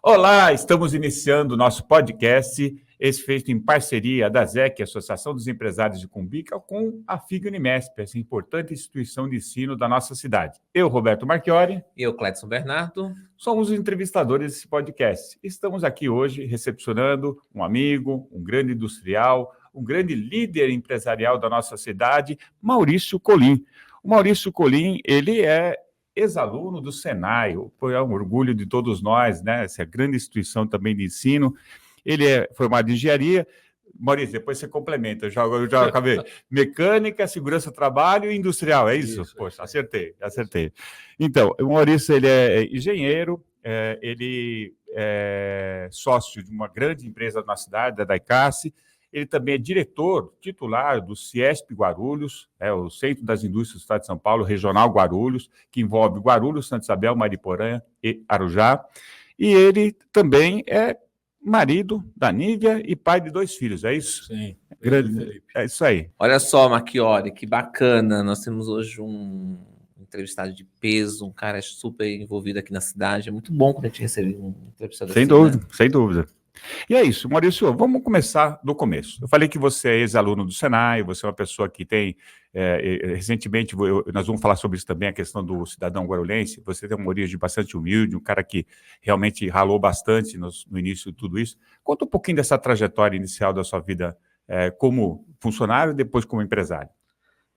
Olá, estamos iniciando o nosso podcast, esse feito em parceria da ZEC, Associação dos Empresários de Cumbica, com a FIG Unimesp, essa importante instituição de ensino da nossa cidade. Eu, Roberto Marchiori. E eu, Cledson Bernardo. Somos os entrevistadores desse podcast. Estamos aqui hoje recepcionando um amigo, um grande industrial, um grande líder empresarial da nossa cidade, Maurício Colin. O Maurício Colin, ele é ex-aluno do Senai, é um orgulho de todos nós, né? Essa grande instituição também de ensino. Ele é formado em engenharia. Maurício, depois você complementa, eu já acabei. Mecânica, segurança do trabalho e industrial, é isso? Poxa, acertei. Então, o Maurício, ele é engenheiro, ele é sócio de uma grande empresa na cidade, da Daicace. Ele também é diretor titular do CIESP Guarulhos, o Centro das Indústrias do Estado de São Paulo, Regional Guarulhos, que envolve Guarulhos, Santa Isabel, Mariporã e Arujá. E ele também é marido da Nívia e pai de 2 filhos, é isso? Sim. Grande, é isso aí. Olha só, Marchiori, que bacana. Nós temos hoje um entrevistado de peso, um cara super envolvido aqui na cidade. É muito bom quando a gente recebe um entrevistado sem assim, dúvida, né? Sem dúvida. E é isso, Maurício, vamos começar do começo. Eu falei que você é ex-aluno do Senai, você é uma pessoa que tem, recentemente, nós vamos falar sobre isso também, a questão do cidadão guarulhense, você tem uma origem bastante humilde, um cara que realmente ralou bastante no início de tudo isso. Conta um pouquinho dessa trajetória inicial da sua vida como funcionário e depois como empresário.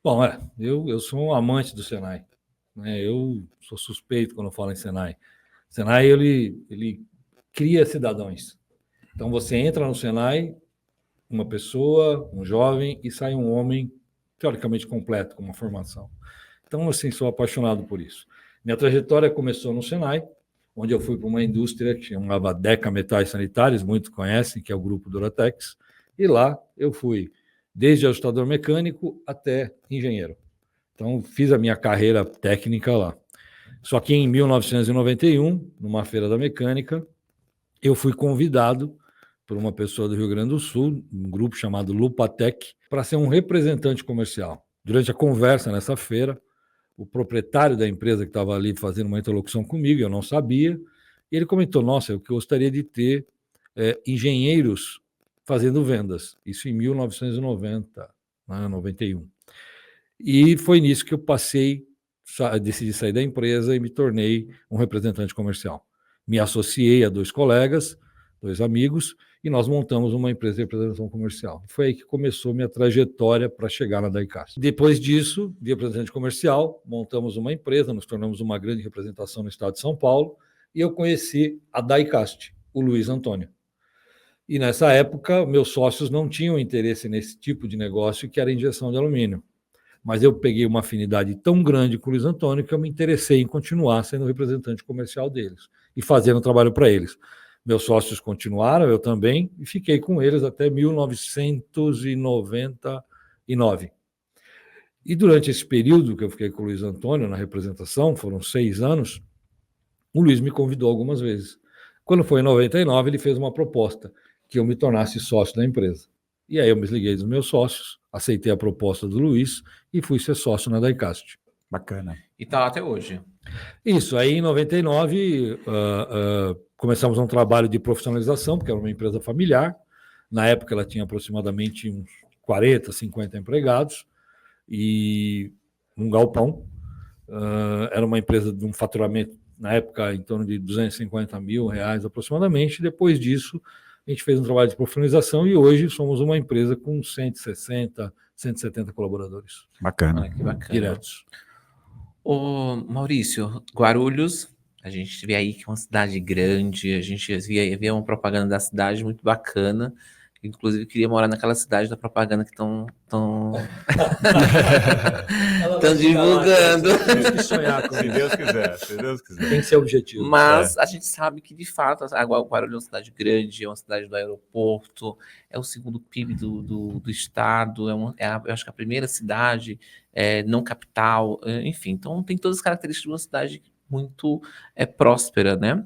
Bom, eu sou um amante do Senai, né? Eu sou suspeito quando eu falo em Senai. O Senai, ele cria cidadãos. Então, você entra no Senai, uma pessoa, um jovem, e sai um homem teoricamente completo, com uma formação. Então, assim, sou apaixonado por isso. Minha trajetória começou no Senai, onde eu fui para uma indústria que chamava Deca Metais Sanitários, muitos conhecem, que é o grupo Duratex, e lá eu fui desde ajustador mecânico até engenheiro. Então, fiz a minha carreira técnica lá. Só que em 1991, numa feira da mecânica, eu fui convidado por uma pessoa do Rio Grande do Sul, um grupo chamado Lupatec, para ser um representante comercial. Durante a conversa nessa feira, o proprietário da empresa que estava ali fazendo uma interlocução comigo, eu não sabia, e ele comentou, nossa, eu gostaria de ter engenheiros fazendo vendas. Isso em 1990, 91. E foi nisso que eu decidi sair da empresa e me tornei um representante comercial. Me associei a 2 colegas, 2 amigos, e nós montamos uma empresa de representação comercial. Foi aí que começou minha trajetória para chegar na Daicaste. Depois disso, de representante comercial, montamos uma empresa, nos tornamos uma grande representação no estado de São Paulo, e eu conheci a Daicaste, o Luiz Antônio. E nessa época, meus sócios não tinham interesse nesse tipo de negócio, que era injeção de alumínio. Mas eu peguei uma afinidade tão grande com o Luiz Antônio que eu me interessei em continuar sendo representante comercial deles e fazendo trabalho para eles. Meus sócios continuaram, eu também, e fiquei com eles até 1999. E durante esse período que eu fiquei com o Luiz Antônio na representação, foram 6 anos, o Luiz me convidou algumas vezes. Quando foi em 99, ele fez uma proposta que eu me tornasse sócio da empresa. E aí eu me desliguei dos meus sócios, aceitei a proposta do Luiz e fui ser sócio na Daicaste. Bacana. E tá lá até hoje. Isso, aí em 99 começamos um trabalho de profissionalização, porque era uma empresa familiar. Na época ela tinha aproximadamente uns 40, 50 empregados e um galpão. Era uma empresa de um faturamento, na época, em torno de R$250 mil aproximadamente. Depois disso, a gente fez um trabalho de profissionalização e hoje somos uma empresa com 160, 170 colaboradores. Bacana. Que bacana. Diretos. Ô, Maurício, Guarulhos, a gente vê aí que é uma cidade grande, a gente via uma propaganda da cidade muito bacana. Inclusive, queria morar naquela cidade da propaganda que estão divulgando. Temos que sonhar com Se isso. Deus quiser, se Deus quiser. Tem que ser objetivo. Mas a gente sabe que, de fato, Guarulhos é uma cidade grande, é uma cidade do aeroporto, é o segundo PIB do estado, eu acho que a primeira cidade não capital, enfim. Então, tem todas as características de uma cidade muito próspera, né?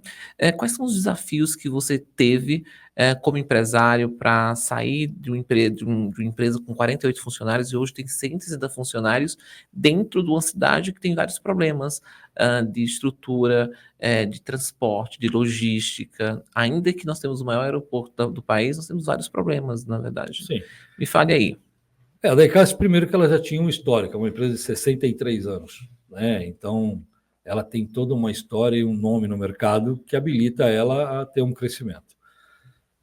Quais são os desafios que você teve como empresário para sair de uma empresa com 48 funcionários e hoje tem 160 funcionários dentro de uma cidade que tem vários problemas de estrutura, de transporte, de logística. Ainda que nós temos o maior aeroporto do país, nós temos vários problemas, na verdade. Sim. Me fale aí. A Diecast, primeiro que ela já tinha uma história, uma empresa de 63 anos, né? Então, ela tem toda uma história e um nome no mercado que habilita ela a ter um crescimento.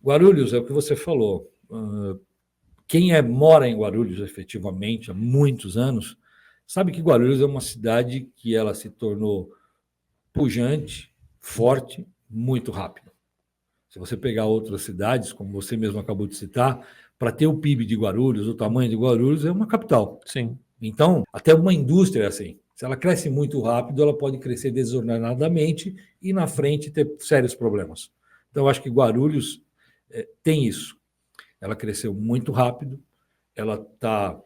Guarulhos, é o que você falou. Quem mora em Guarulhos, efetivamente, há muitos anos, sabe que Guarulhos é uma cidade que ela se tornou pujante, forte, muito rápido. Se você pegar outras cidades, como você mesmo acabou de citar, para ter o PIB de Guarulhos, o tamanho de Guarulhos, é uma capital. Sim. Então, até uma indústria é assim. Se ela cresce muito rápido, ela pode crescer desordenadamente e na frente ter sérios problemas. Então, eu acho que Guarulhos tem isso. Ela cresceu muito rápido, ela está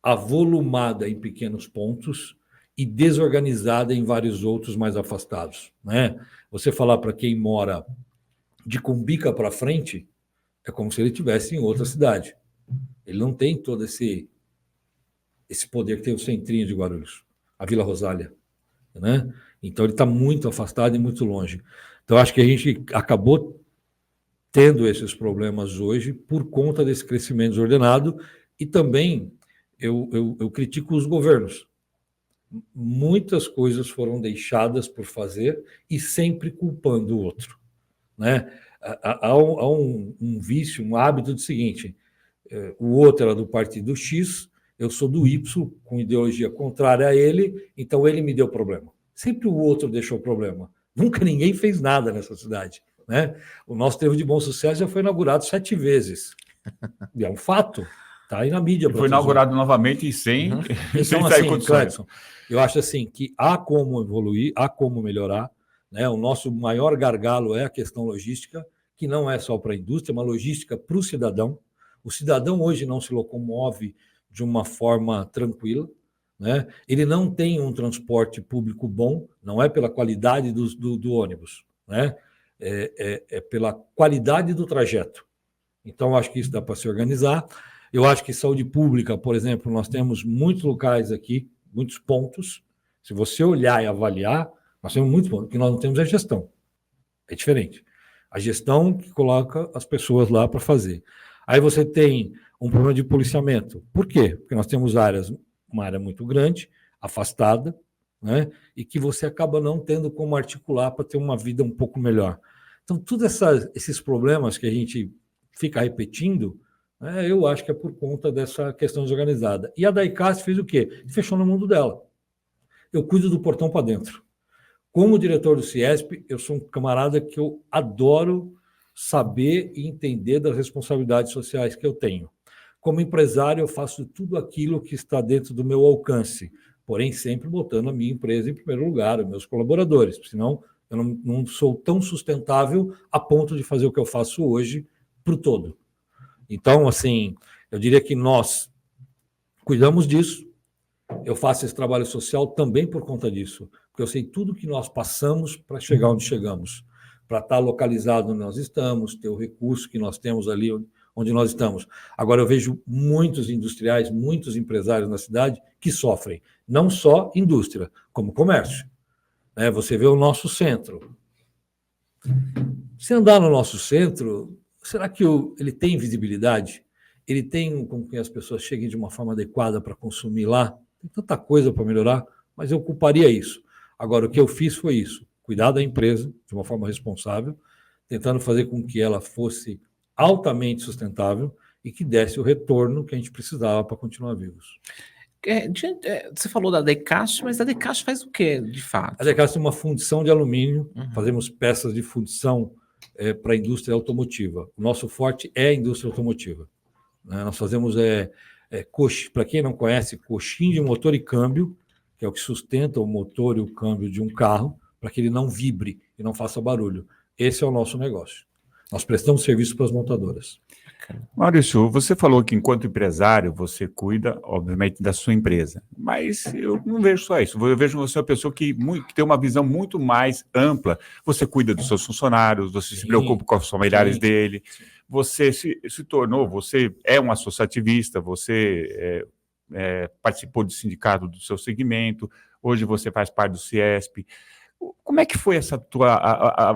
avolumada em pequenos pontos e desorganizada em vários outros mais afastados, né? Você falar para quem mora de Cumbica para frente, é como se ele estivesse em outra cidade. Ele não tem todo esse poder que tem o centrinho de Guarulhos, a Vila Rosália, né? Então ele está muito afastado e muito longe. Então acho que a gente acabou tendo esses problemas hoje por conta desse crescimento desordenado e também eu critico os governos. Muitas coisas foram deixadas por fazer e sempre culpando o outro, né? Há um vício, um hábito do seguinte: o outro era do partido X, eu sou do Y, com ideologia contrária a ele, então ele me deu problema. Sempre o outro deixou problema. Nunca ninguém fez nada nessa cidade, né? O nosso Trevo de Bom Sucesso já foi inaugurado 7 vezes. E é um fato, está aí na mídia. Foi inaugurado novamente e sem então, sair assim, condições. Cledson, eu acho assim que há como evoluir, há como melhorar, né? O nosso maior gargalo é a questão logística, que não é só para a indústria, é uma logística para o cidadão. O cidadão hoje não se locomove de uma forma tranquila, né? Ele não tem um transporte público bom, não é pela qualidade do ônibus, né? É pela qualidade do trajeto. Então, acho que isso dá para se organizar. Eu acho que saúde pública, por exemplo, nós temos muitos locais aqui, muitos pontos. Se você olhar e avaliar, nós temos muitos pontos. O que nós não temos é gestão. É diferente. A gestão que coloca as pessoas lá para fazer. Aí você tem um problema de policiamento. Por quê? Porque nós temos uma área muito grande, afastada, né? E que você acaba não tendo como articular para ter uma vida um pouco melhor. Então, todos esses problemas que a gente fica repetindo, né, eu acho que é por conta dessa questão desorganizada. E a Diecast fez o quê? Fechou no mundo dela. Eu cuido do portão para dentro. Como diretor do Ciesp, eu sou um camarada que eu adoro saber e entender das responsabilidades sociais que eu tenho. Como empresário, eu faço tudo aquilo que está dentro do meu alcance, porém sempre botando a minha empresa em primeiro lugar, os meus colaboradores, senão eu não sou tão sustentável a ponto de fazer o que eu faço hoje para o todo. Então, assim, eu diria que nós cuidamos disso. Eu faço esse trabalho social também por conta disso, porque eu sei tudo que nós passamos para chegar onde chegamos, para estar localizado onde nós estamos, ter o recurso que nós temos ali onde nós estamos. Agora, eu vejo muitos industriais, muitos empresários na cidade que sofrem, não só indústria, como comércio. Você vê o nosso centro. Se andar no nosso centro, será que ele tem visibilidade? Ele tem com que as pessoas cheguem de uma forma adequada para consumir lá? Tem tanta coisa para melhorar, mas eu culparia isso. Agora, o que eu fiz foi isso, cuidar da empresa de uma forma responsável, tentando fazer com que ela fosse altamente sustentável e que desse o retorno que a gente precisava para continuar vivos. Você falou da Diecast, mas a Diecast faz o quê, de fato? A Diecast tem uma fundição de alumínio, fazemos peças de fundição para a indústria automotiva. O nosso forte é a indústria automotiva. Nós fazemos, para quem não conhece, coxim de motor e câmbio, que é o que sustenta o motor e o câmbio de um carro, para que ele não vibre e não faça barulho. Esse é o nosso negócio. Nós prestamos serviço para as montadoras. Maurício, você falou que enquanto empresário você cuida, obviamente, da sua empresa. mas eu não vejo só isso. Eu vejo você uma pessoa que tem uma visão muito mais ampla. Você cuida dos seus funcionários, você se preocupa com os familiares dele, você se tornou, você é um associativista, você participou do sindicato do seu segmento, hoje você faz parte do CIESP. Como é que foi essa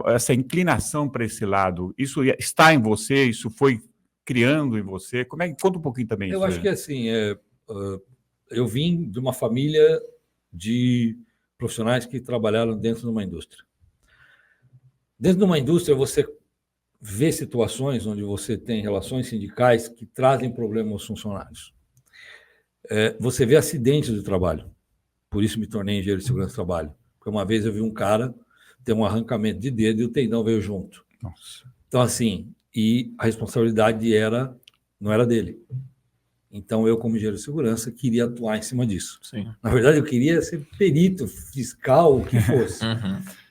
essa inclinação para esse lado? Isso está em você? Isso foi criando em você? Conta um pouquinho também. Eu acho que assim, eu vim de uma família de profissionais que trabalharam dentro de uma indústria. Dentro de uma indústria, você vê situações onde você tem relações sindicais que trazem problemas aos funcionários. Você vê acidentes de trabalho. Por isso me tornei engenheiro de segurança do trabalho. Porque uma vez eu vi um cara ter um arrancamento de dedo e o tendão veio junto. Nossa. Então, assim, e a responsabilidade não era dele. Então, eu, como engenheiro de segurança, queria atuar em cima disso. Sim. Na verdade, eu queria ser perito, fiscal, o que fosse.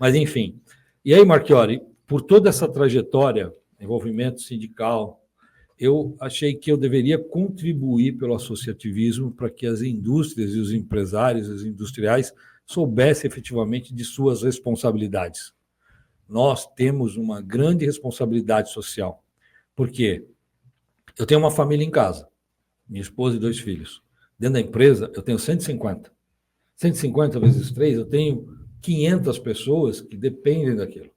Mas, enfim. E aí, Marchiori, por toda essa trajetória, envolvimento sindical, eu achei que eu deveria contribuir pelo associativismo para que as indústrias e os empresários, os industriais, soubessem efetivamente de suas responsabilidades. Nós temos uma grande responsabilidade social. Por quê? Eu tenho uma família em casa, minha esposa e 2 filhos. Dentro da empresa, eu tenho 150. 150 vezes 3, eu tenho 500 pessoas que dependem daquilo.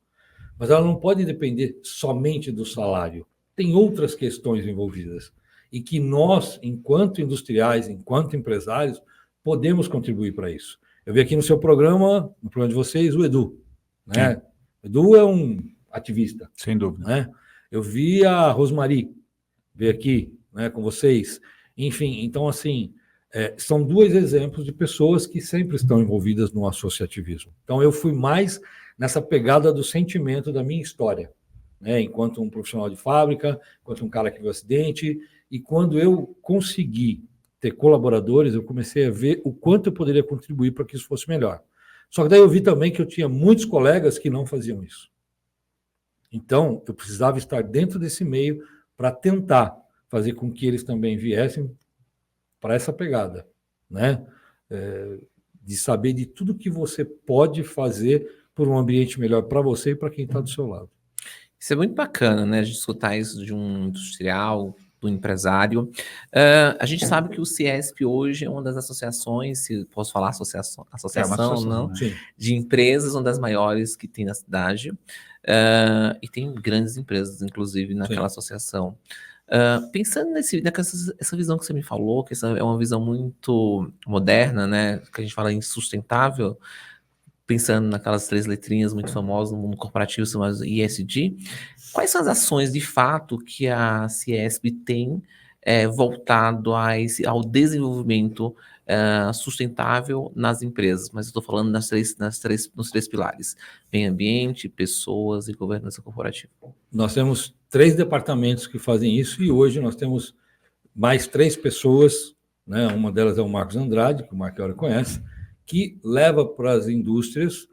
Mas ela não pode depender somente do salário. Tem outras questões envolvidas. E que nós, enquanto industriais, enquanto empresários, podemos contribuir para isso. Eu vi aqui no seu programa, no programa de vocês, o Edu. Né? O Edu é um ativista. Sem dúvida. Né? Eu vi a Rosmari, veio aqui, né, com vocês. Enfim, então, assim, são 2 exemplos de pessoas que sempre estão envolvidas no associativismo. Então, eu fui mais nessa pegada do sentimento da minha história, né, enquanto um profissional de fábrica, enquanto um cara que viu acidente, e quando eu consegui ter colaboradores, eu comecei a ver o quanto eu poderia contribuir para que isso fosse melhor. Só que daí eu vi também que eu tinha muitos colegas que não faziam isso. Então, eu precisava estar dentro desse meio para tentar fazer com que eles também viessem para essa pegada, né? De saber de tudo que você pode fazer por um ambiente melhor para você e para quem está do seu lado. Isso é muito bacana, né? A gente escutar isso de um industrial, do empresário. A gente sabe que o CIESP hoje é uma das associações, se posso falar associação não, né? De empresas, uma das maiores que tem na cidade. E tem grandes empresas, inclusive, naquela associação. Pensando nessa visão que você me falou, que essa é uma visão muito moderna, né? Que a gente fala em sustentável, pensando naquelas 3 letrinhas muito famosas no mundo corporativo, chamadas ESG, quais são as ações de fato que a CIESP tem voltado ao desenvolvimento sustentável nas empresas? Mas eu estou falando nos 3 pilares: meio ambiente, pessoas e governança corporativa. Nós temos 3 departamentos que fazem isso e hoje nós temos mais 3 pessoas, né? Uma delas é o Marcos Andrade, que o Marchiori conhece, que leva para as indústrias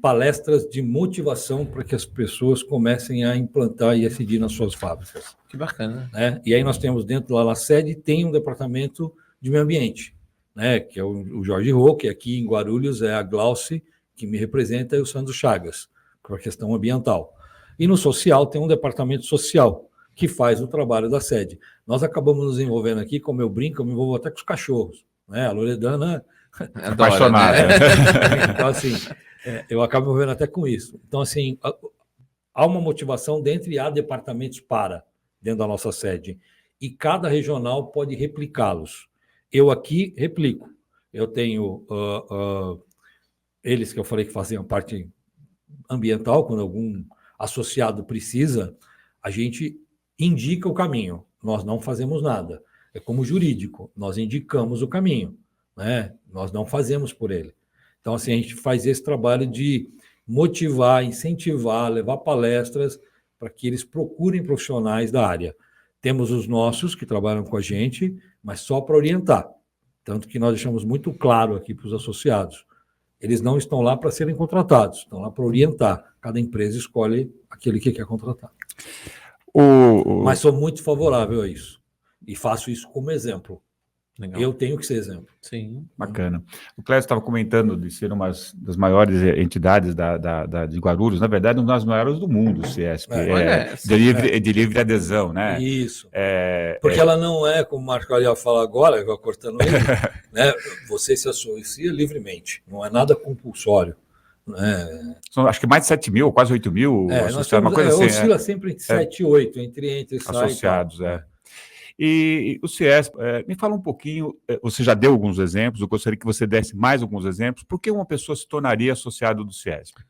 palestras de motivação para que as pessoas comecem a implantar ESG nas suas fábricas. Que bacana. Né? E aí nós temos dentro lá na sede, tem um departamento de meio ambiente, né? Que é o Jorge Rô, que aqui em Guarulhos é a Glauce, que me representa, e o Sandro Chagas, com a questão ambiental. E no social tem um departamento social, que faz o trabalho da sede. Nós acabamos nos envolvendo aqui, como eu brinco, eu me envolvo até com os cachorros. Né? A Loredana apaixonada. Né? Então, assim, eu acabo me envolvendo até com isso. Então, assim, há uma motivação dentro e há departamentos dentro da nossa sede. E cada regional pode replicá-los. Eu aqui replico. Eu tenho eles que eu falei que faziam a parte ambiental, quando algum associado precisa, a gente indica o caminho. Nós não fazemos nada. É como jurídico, nós indicamos o caminho, né? Nós não fazemos por ele. Então, assim, a gente faz esse trabalho de motivar, incentivar, levar palestras para que eles procurem profissionais da área. Temos os nossos que trabalham com a gente, mas só para orientar. Tanto que nós deixamos muito claro aqui para os associados. Eles não estão lá para serem contratados, estão lá para orientar. Cada empresa escolhe aquele que quer contratar. Mas sou muito favorável a isso. E faço isso como exemplo. Legal. Eu tenho que ser exemplo. Sim. Bacana. O Clécio estava comentando de ser uma das maiores entidades de Guarulhos, na verdade, uma das maiores do mundo, o CIESP, Olha, de livre adesão, né? Isso. Porque ela não é, como o Marco Ariel fala agora, eu cortando ele, né? Você se associa livremente, não é nada compulsório. Né? São, acho que mais de 7 mil, quase 8 mil associados, uma coisa assim. Oscila sempre entre 7 e 8, entre associados, E o CIESP, me fala um pouquinho, você já deu alguns exemplos, eu gostaria que você desse mais alguns exemplos, por que uma pessoa se tornaria associado do CIESP?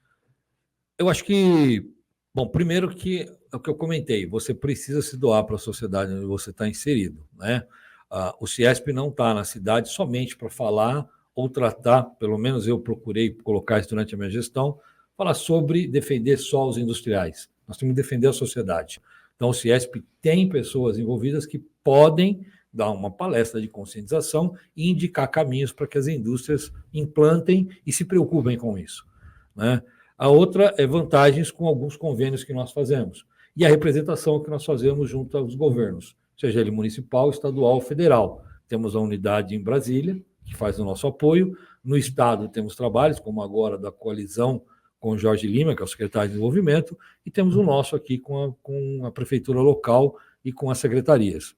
Eu acho que, bom, primeiro que é o que eu comentei, você precisa se doar para a sociedade onde você está inserido, né? O CIESP não está na cidade somente para falar ou tratar, pelo menos eu procurei colocar isso durante a minha gestão, falar sobre defender só os industriais. Nós temos que defender a sociedade. Então, o CIESP tem pessoas envolvidas que podem dar uma palestra de conscientização e indicar caminhos para que as indústrias implantem e se preocupem com isso, né? A outra é vantagens com alguns convênios que nós fazemos e a representação que nós fazemos junto aos governos, seja ele municipal, estadual ou federal. Temos a unidade em Brasília, que faz o nosso apoio. No estado temos trabalhos, como agora da coalizão com o Jorge Lima, que é o secretário de desenvolvimento, e temos o nosso aqui com a prefeitura local e com as secretarias.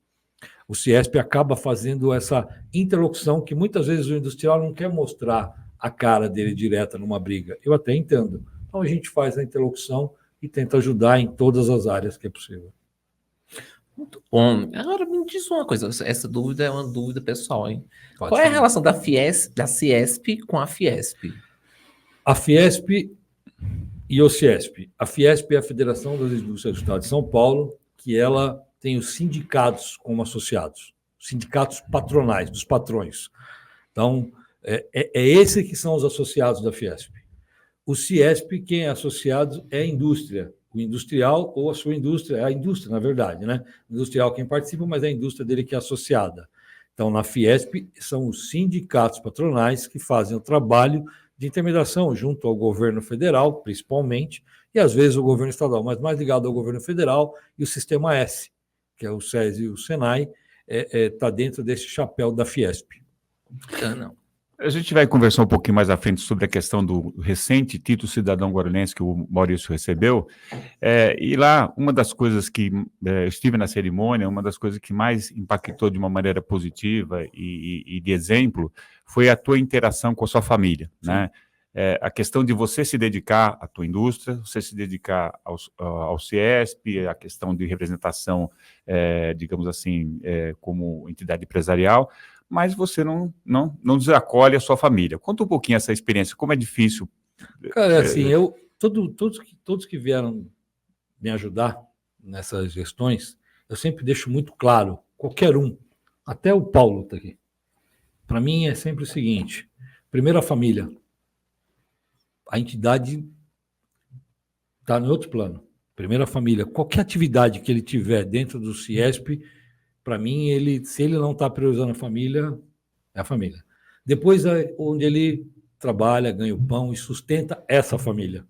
O CIESP acaba fazendo essa interlocução que muitas vezes o industrial não quer mostrar a cara dele direta numa briga. Eu até entendo. Então a gente faz a interlocução e tenta ajudar em todas as áreas que é possível. Muito bom. Agora me diz uma coisa, essa dúvida é uma dúvida pessoal, hein? Pode Qual é a falar. relação da CIESP com a Fiesp? A Fiesp e o CIESP. A Fiesp é a Federação das Indústrias do Estado de São Paulo, que ela tem os sindicatos como associados, sindicatos patronais, dos patrões. Então, é esse que são os associados da Fiesp. O CIESP, quem é associado é a indústria, o industrial ou a sua indústria, é a indústria, na verdade, né? O industrial quem participa, mas é a indústria dele que é associada. Então, na Fiesp, são os sindicatos patronais que fazem o trabalho de intermediação junto ao governo federal, principalmente, e às vezes o governo estadual, mas mais ligado ao governo federal e o Sistema S, que é o SES e o SENAI, está dentro desse chapéu da Fiesp. Não. A gente vai conversar um pouquinho mais à frente sobre a questão do recente título cidadão guarulhense que o Maurício recebeu. E lá, uma das coisas que eu estive na cerimônia, uma das coisas que mais impactou de uma maneira positiva e de exemplo foi a tua interação com a sua família, né? A questão de você se dedicar à tua indústria, você se dedicar ao CIESP, a questão de representação, digamos assim, como entidade empresarial, mas você não desacolhe a sua família. Conta um pouquinho essa experiência, como é difícil. Cara, assim, todos que vieram me ajudar nessas gestões, eu sempre deixo muito claro, qualquer um, até o Paulo está aqui. Para mim é sempre o seguinte: primeiro a família, a entidade está em outro plano. Primeiro a família, qualquer atividade que ele tiver dentro do CIESP, para mim, se ele não está priorizando a família, é a família. Depois é onde ele trabalha, ganha o pão e sustenta essa família.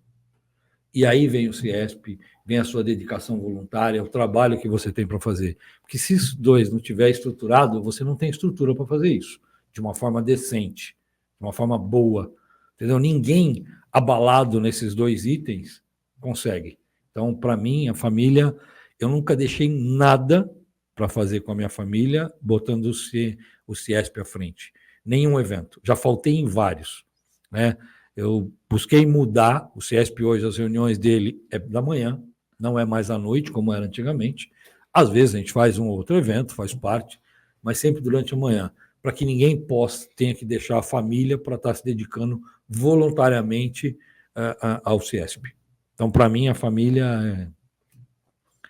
E aí vem o CIESP, vem a sua dedicação voluntária, o trabalho que você tem para fazer. Porque se os dois não tiver estruturado, você não tem estrutura para fazer isso de uma forma decente, de uma forma boa. Entendeu? Ninguém abalado nesses dois itens consegue. Então, para mim, a família, eu nunca deixei nada para fazer com a minha família, botando o CIESP à frente. Nenhum evento. Já faltei em vários, né? Eu busquei mudar. O CIESP hoje, as reuniões dele é da manhã, não é mais à noite, como era antigamente. Às vezes a gente faz um ou outro evento, faz parte, mas sempre durante a manhã, para que ninguém tenha que deixar a família para estar se dedicando voluntariamente ao CIESP. Então, para mim, a família é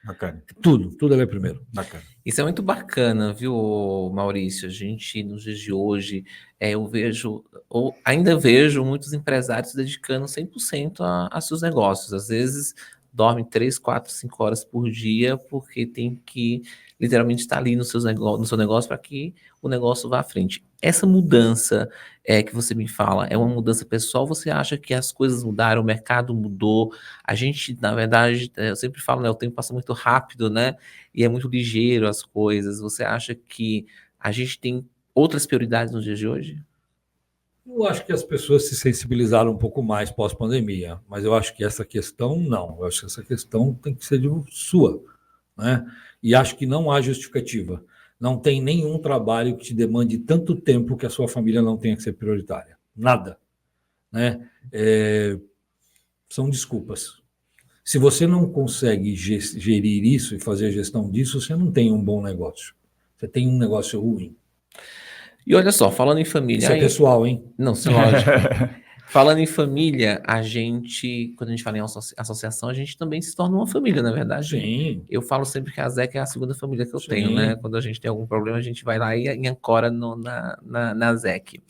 Bacana. Tudo ela é primeiro. Bacana. Isso é muito bacana, viu, Maurício? A gente, nos dias de hoje, eu vejo, ou ainda vejo muitos empresários se dedicando 100% a seus negócios. Às vezes, dormem 3, 4, 5 horas por dia, porque tem que, literalmente, estar ali no seu negócio para que o negócio vá à frente. Essa mudança que você me fala, é uma mudança pessoal? Você acha que as coisas mudaram, o mercado mudou? A gente, na verdade, eu sempre falo, né, o tempo passa muito rápido, né? E é muito ligeiro as coisas. Você acha que a gente tem outras prioridades nos dias de hoje? Eu acho que as pessoas se sensibilizaram um pouco mais pós-pandemia, mas eu acho que essa questão não. Eu acho que essa questão tem que ser sua, né? E acho que não há justificativa. Não tem nenhum trabalho que te demande tanto tempo que a sua família não tenha que ser prioritária. Nada, né? São desculpas. Se você não consegue gerir isso e fazer a gestão disso, você não tem um bom negócio. Você tem um negócio ruim. E olha só, falando em família... Isso é pessoal, hein? Não, sim, lógico. Falando em família, quando a gente fala em associação, a gente também se torna uma família, na verdade. Sim. Eu falo sempre que a ZEC é a segunda família que eu Sim. tenho, né? Quando a gente tem algum problema, a gente vai lá e ancora na ZEC.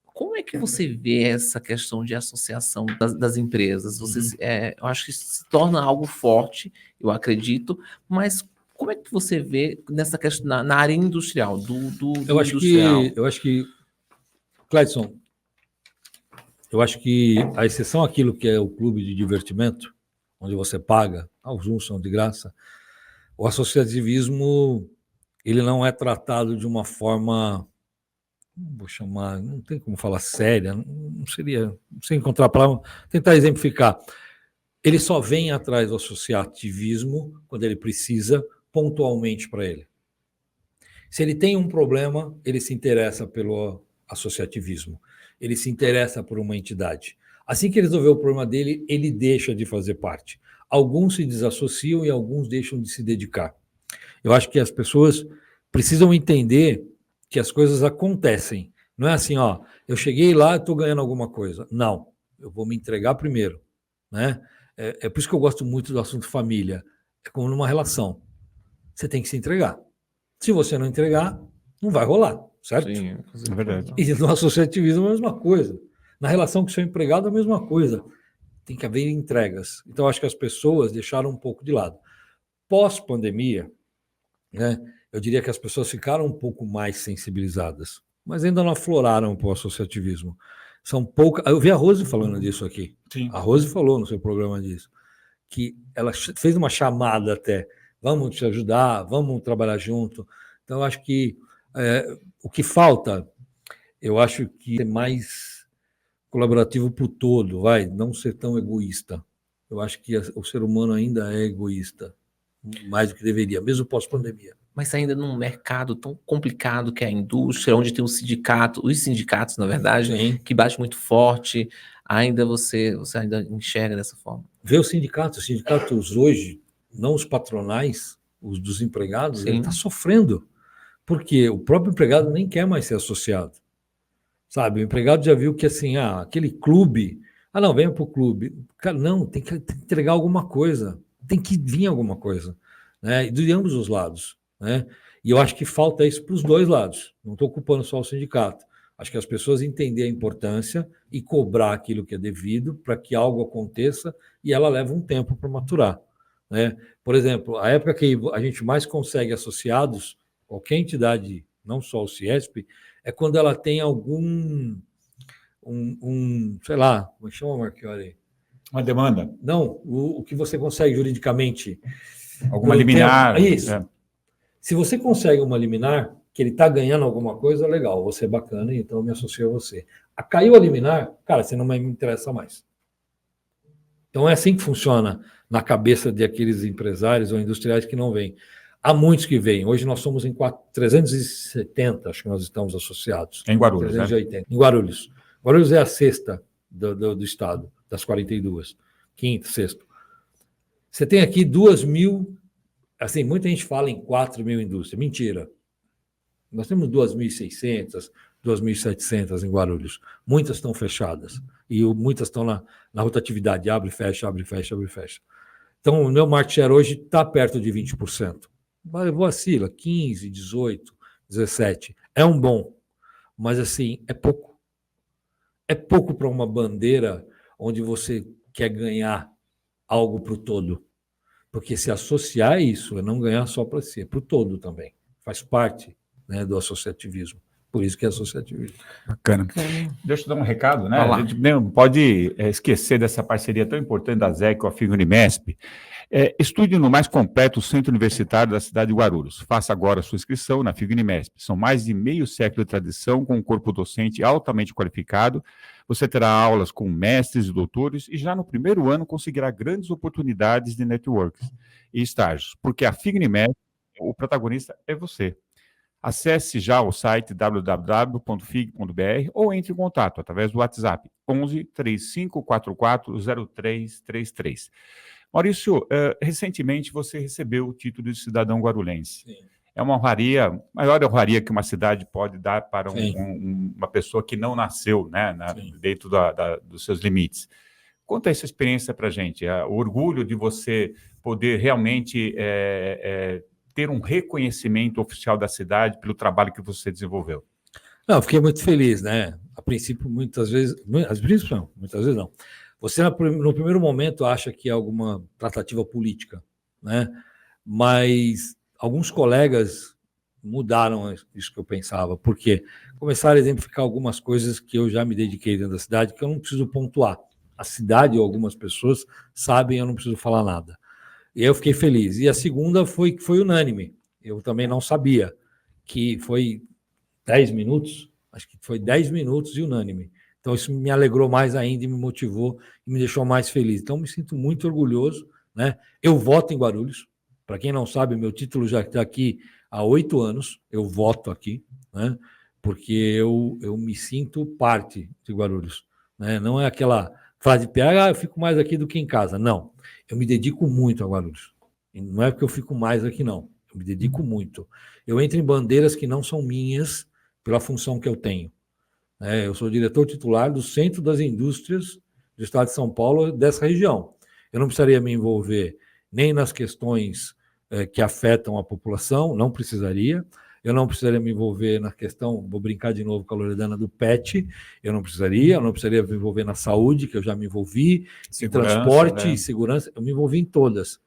Como é que você vê essa questão de associação das empresas? Eu acho que se torna algo forte, eu acredito, mas como é que você vê nessa questão na área industrial, eu acho que, Cleidson, eu acho que, a exceção àquilo que é o clube de divertimento, onde você paga, alguns são de graça, o associativismo, ele não é tratado de uma forma, vou chamar, não tem como falar séria, não sei encontrar a palavra, tentar exemplificar. Ele só vem atrás do associativismo quando ele precisa, pontualmente para ele. Se ele tem um problema, ele se interessa pelo associativismo. Ele se interessa por uma entidade. Assim que ele resolver o problema dele, ele deixa de fazer parte. Alguns se desassociam e alguns deixam de se dedicar. Eu acho que as pessoas precisam entender que as coisas acontecem. Não é assim, ó, eu cheguei lá e estou ganhando alguma coisa. Não, eu vou me entregar primeiro, né? É por isso que eu gosto muito do assunto família. É como numa relação. Você tem que se entregar. Se você não entregar, não vai rolar, certo? Sim, é verdade. E no associativismo é a mesma coisa. Na relação com o seu empregado é a mesma coisa. Tem que haver entregas. Então, acho que as pessoas deixaram um pouco de lado. Pós-pandemia, né, eu diria que as pessoas ficaram um pouco mais sensibilizadas, mas ainda não afloraram para o associativismo. São poucas. Eu vi a Rose falando disso aqui. Sim. A Rose falou no seu programa disso, que ela fez uma chamada até, vamos te ajudar, vamos trabalhar junto. Então, eu acho que o que falta, eu acho que é mais colaborativo para o todo, não ser tão egoísta. Eu acho que o ser humano ainda é egoísta, mais do que deveria, mesmo pós-pandemia. Mas ainda num mercado tão complicado que é a indústria, onde tem os sindicatos, na verdade, Sim. que bate muito forte, ainda você ainda enxerga dessa forma. Vê os sindicatos hoje, não os patronais, os dos empregados, ele está sofrendo, porque o próprio empregado nem quer mais ser associado. Sabe, o empregado já viu que assim, aquele clube, não, venha para o clube. Cara, não, tem que entregar alguma coisa, tem que vir alguma coisa, né? E de ambos os lados, né? E eu acho que falta isso para os dois lados. Não estou culpando só o sindicato. Acho que as pessoas entendem a importância e cobrar aquilo que é devido para que algo aconteça e ela leva um tempo para maturar, né? Por exemplo, a época que a gente mais consegue associados, qualquer entidade, não só o CIESP, é quando ela tem algum, sei lá, como chama, Marchiori? Uma demanda? Não, o que você consegue juridicamente. Alguma liminar? Isso. Se você consegue uma liminar, que ele está ganhando alguma coisa, legal, você é bacana, então eu me associo a você. Caiu a liminar, cara, você não me interessa mais. Então é assim que funciona na cabeça de aqueles empresários ou industriais que não vêm. Há muitos que vêm. Hoje nós somos em 370, acho que nós estamos associados. Em Guarulhos, 380. Né? Em Guarulhos. Guarulhos é a sexta do estado, das 42. Quinta, sexta. Você tem aqui 2.000, assim, muita gente fala em 4.000 indústrias. Mentira. Nós temos 2.600, 2.700 em Guarulhos. Muitas estão fechadas. E muitas estão na rotatividade. Abre, fecha, abre, fecha, abre, fecha. Então, o meu market share hoje está perto de 20%. Vacila, 15, 18, 17. É um bom, mas assim, é pouco. É pouco para uma bandeira onde você quer ganhar algo para o todo. Porque se associar a isso é não ganhar só para si, é para o todo também. Faz parte, né, do associativismo. Por isso que é associativismo. Bacana. Deixa eu dar um recado, né? Vai lá. A gente não pode esquecer dessa parceria tão importante da ZEC com a FIG-Unimesp. Estude no mais completo centro universitário da cidade de Guarulhos. Faça agora a sua inscrição na FIG-Unimesp. São mais de meio século de tradição, com um corpo docente altamente qualificado. Você terá aulas com mestres e doutores e já no primeiro ano conseguirá grandes oportunidades de networking e estágios, porque a FIG-Unimesp, o protagonista é você. Acesse já o site www.fig.br ou entre em contato através do WhatsApp 11 3544 0333. Maurício, recentemente você recebeu o título de cidadão guarulhense. Sim. É uma honraria, maior honraria que uma cidade pode dar para Sim. uma pessoa que não nasceu, né, dentro dos seus limites. Conta essa experiência para a gente, o orgulho de você poder realmente ter um reconhecimento oficial da cidade pelo trabalho que você desenvolveu. Não, eu fiquei muito feliz, né? A princípio, muitas vezes não. Você, no primeiro momento, acha que é alguma tratativa política, né? Mas alguns colegas mudaram isso que eu pensava, porque começaram a exemplificar algumas coisas que eu já me dediquei dentro da cidade, que eu não preciso pontuar. A cidade ou algumas pessoas sabem, eu não preciso falar nada. E eu fiquei feliz. E a segunda foi unânime. Eu também não sabia, que foi 10 minutos, acho que foi 10 minutos e unânime. Então isso me alegrou mais ainda e me motivou e me deixou mais feliz. Então me sinto muito orgulhoso, né? Eu voto em Guarulhos. Para quem não sabe, meu título já está aqui há 8 anos. Eu voto aqui, né? Porque eu me sinto parte de Guarulhos, né? Não é aquela frase de piada, eu fico mais aqui do que em casa. Não. Eu me dedico muito a Guarulhos. E não é porque eu fico mais aqui, não. Eu me dedico muito. Eu entro em bandeiras que não são minhas pela função que eu tenho. Eu sou diretor titular do Centro das Indústrias do Estado de São Paulo, dessa região. Eu não precisaria me envolver nem nas questões que afetam a população, não precisaria. Eu não precisaria me envolver na questão, vou brincar de novo com a Loredana, do PET, eu não precisaria me envolver na saúde, que eu já me envolvi, em transporte e segurança, eu me envolvi em todas.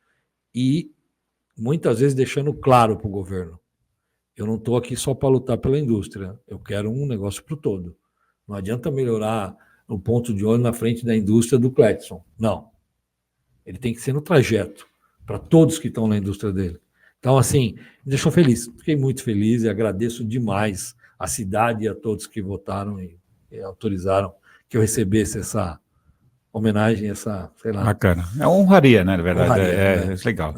E muitas vezes deixando claro para o governo, eu não estou aqui só para lutar pela indústria, eu quero um negócio para o todo. Não adianta melhorar o ponto de ônibus na frente da indústria do Cletson, não. Ele tem que ser no trajeto, para todos que estão na indústria dele. Então, assim, me deixou feliz. Fiquei muito feliz e agradeço demais a cidade e a todos que votaram e autorizaram que eu recebesse essa homenagem, essa, sei lá. Bacana. É uma honraria, né, na verdade. Honraria, é legal.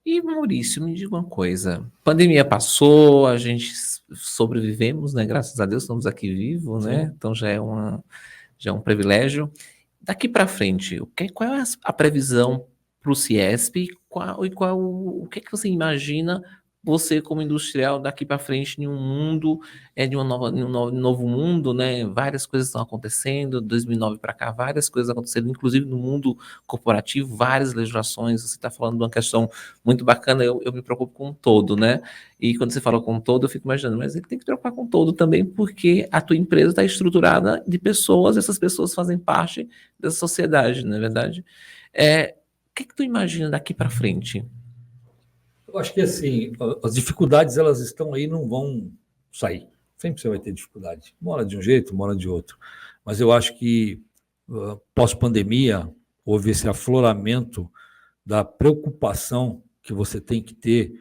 E, Maurício, me diga uma coisa. Pandemia passou, a gente sobrevivemos, né? Graças a Deus estamos aqui vivos, né? Então já é um privilégio. Daqui para frente, qual é a previsão para o Ciesp? O que é que você imagina você como industrial daqui para frente em um mundo, de um novo mundo, né? Várias coisas estão acontecendo, 2009 para cá, várias coisas acontecendo, inclusive no mundo corporativo, várias legislações. Você está falando de uma questão muito bacana, eu me preocupo com o todo, né? E quando você fala com o todo, eu fico imaginando, mas ele tem que preocupar com o todo também, porque a tua empresa está estruturada de pessoas, essas pessoas fazem parte dessa sociedade, não é verdade? O que tu imagina daqui para frente? Eu acho que, assim, as dificuldades, elas estão aí, não vão sair. Sempre você vai ter dificuldade. Uma hora de um jeito, uma hora de outro. Mas eu acho que, pós-pandemia, houve esse afloramento da preocupação que você tem que ter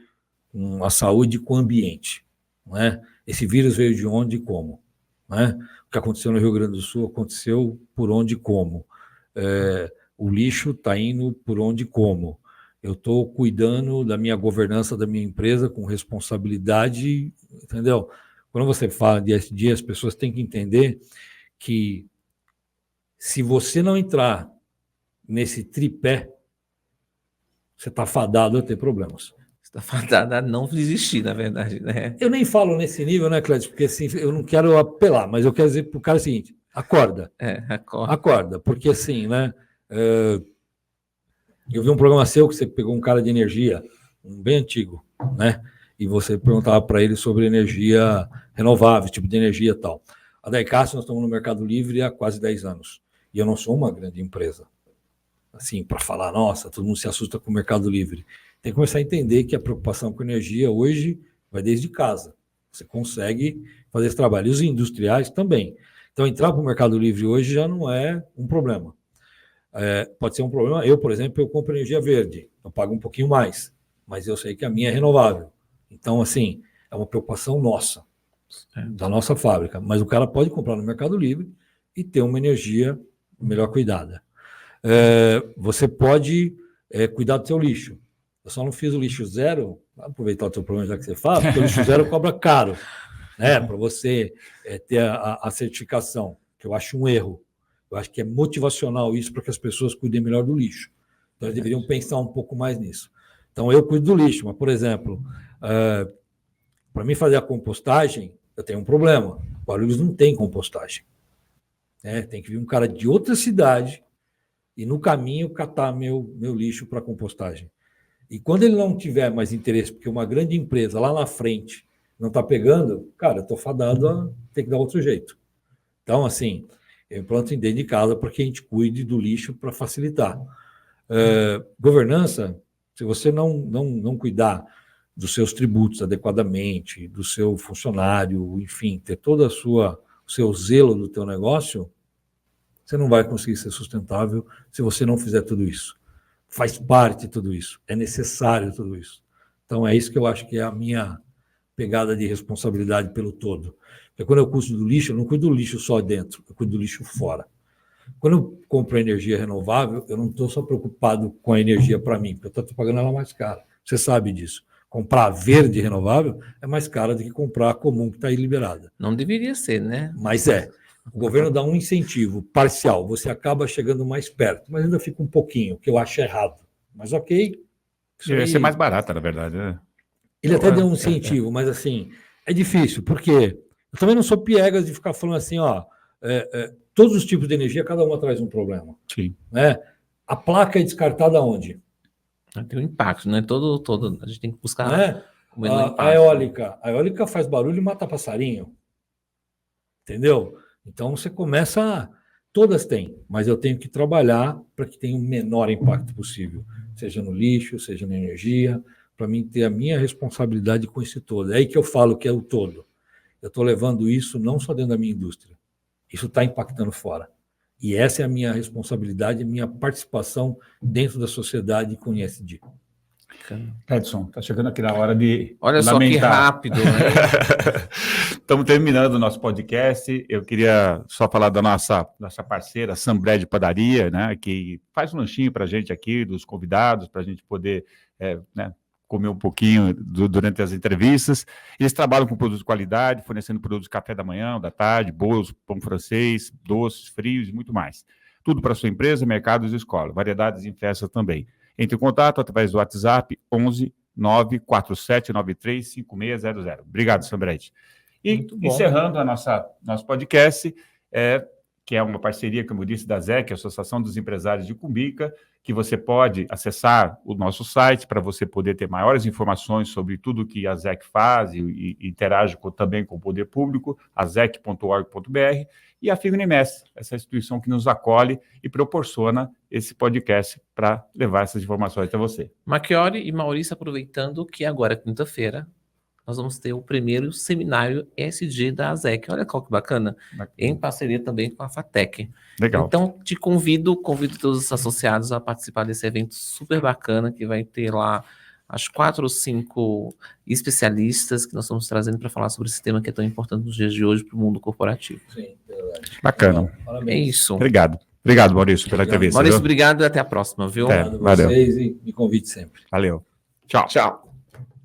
com a saúde e com o ambiente. Não é? Esse vírus veio de onde e como? Não é? O que aconteceu no Rio Grande do Sul aconteceu por onde e como. O lixo está indo por onde e como. Eu estou cuidando da minha governança da minha empresa com responsabilidade, entendeu? Quando você fala de ESG, as pessoas têm que entender que se você não entrar nesse tripé, você está fadado a ter problemas. Você está fadado a não existir, na verdade, né? Eu nem falo nesse nível, né, Clédio? Porque assim, eu não quero apelar, mas eu quero dizer para o cara o seguinte, acorda. Acorda, porque assim, né? Eu vi um programa seu que você pegou um cara de energia, um bem antigo, né? E você perguntava para ele sobre energia renovável, tipo de energia e tal. A Daicácio, nós estamos no Mercado Livre há quase 10 anos. E eu não sou uma grande empresa. Assim, para falar, nossa, todo mundo se assusta com o Mercado Livre. Tem que começar a entender que a preocupação com energia hoje vai desde casa. Você consegue fazer esse trabalho. E os industriais também. Então, entrar para o Mercado Livre hoje já não é um problema. Pode ser um problema. Eu, por exemplo, eu compro energia verde. Eu pago um pouquinho mais, mas eu sei que a minha é renovável. Então, assim, é uma preocupação nossa, da nossa fábrica. Mas o cara pode comprar no Mercado Livre e ter uma energia melhor cuidada. Você pode cuidar do seu lixo. Eu só não fiz o lixo zero, vou aproveitar o seu problema já que você fala, porque o lixo zero cobra caro, né? Para você ter a certificação, que eu acho um erro. Eu acho que é motivacional isso para que as pessoas cuidem melhor do lixo. Então, eles deveriam pensar um pouco mais nisso. Então, eu cuido do lixo, mas, por exemplo, para mim fazer a compostagem, eu tenho um problema. Guarulhos não tem compostagem. Tem que vir um cara de outra cidade e, no caminho, catar meu lixo para compostagem. E quando ele não tiver mais interesse, porque uma grande empresa lá na frente não está pegando, cara, eu estou fadado a ter que dar outro jeito. Então, assim, eu implanto dentro de casa para que a gente cuide do lixo para facilitar. Governança, se você não cuidar dos seus tributos adequadamente, do seu funcionário, enfim, ter todo o seu zelo do teu negócio, você não vai conseguir ser sustentável se você não fizer tudo isso. Faz parte de tudo isso, é necessário tudo isso. Então, é isso que eu acho que é a minha pegada de responsabilidade pelo todo. Porque quando eu cuido do lixo, eu não cuido do lixo só dentro, eu cuido do lixo fora. Quando eu compro energia renovável, eu não estou só preocupado com a energia para mim, porque eu estou pagando ela mais cara. Você sabe disso. Comprar verde renovável é mais caro do que comprar a comum que está aí liberada. Não deveria ser, né? Mas o governo dá um incentivo parcial, você acaba chegando mais perto, mas ainda fica um pouquinho, que eu acho errado. Mas ok. Deveria ser mais barata, na verdade, né? Ele até deu um incentivo, mas assim, é difícil, porque eu também não sou piegas de ficar falando assim, todos os tipos de energia, cada uma traz um problema. Sim. Né? A placa é descartada onde? Tem um impacto, né? Todo, a gente tem que buscar o menor impacto. A eólica faz barulho e mata passarinho. Entendeu? Então você começa. Todas têm, mas eu tenho que trabalhar para que tenha o menor impacto possível, seja no lixo, seja na energia, para mim ter a minha responsabilidade com esse todo. É aí que eu falo que é o todo. Eu estou levando isso não só dentro da minha indústria, isso está impactando fora. E essa é a minha responsabilidade, a minha participação dentro da sociedade com ESG. Edson, está chegando aqui na hora de Olha só que rápido, né? Estamos terminando o nosso podcast. Eu queria só falar da nossa parceira, Sambred Padaria, né, que faz um lanchinho para a gente aqui, dos convidados, para a gente poder comer um pouquinho durante as entrevistas. Eles trabalham com produtos de qualidade, fornecendo produtos de café da manhã, da tarde, bolos, pão francês, doces, frios e muito mais. Tudo para a sua empresa, mercados e escola. Variedades em festas também. Entre em contato através do WhatsApp 11 94793 5600. Obrigado, Sambred. E encerrando nosso podcast, que é uma parceria, como eu disse, da ZEC, Associação dos Empresários de Cumbica, que você pode acessar o nosso site para você poder ter maiores informações sobre tudo que a ZEC faz e interage também com o poder público, a zec.org.br, e a FIGNIMES, essa instituição que nos acolhe e proporciona esse podcast para levar essas informações até você. Marchiori e Maurício, aproveitando que agora, quinta-feira, nós vamos ter o primeiro seminário ESG da ASEC. Olha qual que bacana. Em parceria também com a FATEC. Legal. Então, te convido todos os associados a participar desse evento super bacana, que vai ter lá as 4 ou 5 especialistas que nós estamos trazendo para falar sobre esse tema que é tão importante nos dias de hoje para o mundo corporativo. Sim, verdade. Bacana. É isso. Obrigado, Maurício, pela entrevista. Maurício, obrigado e até a próxima, viu? Obrigado a vocês e me convide sempre. Valeu. Tchau. Tchau.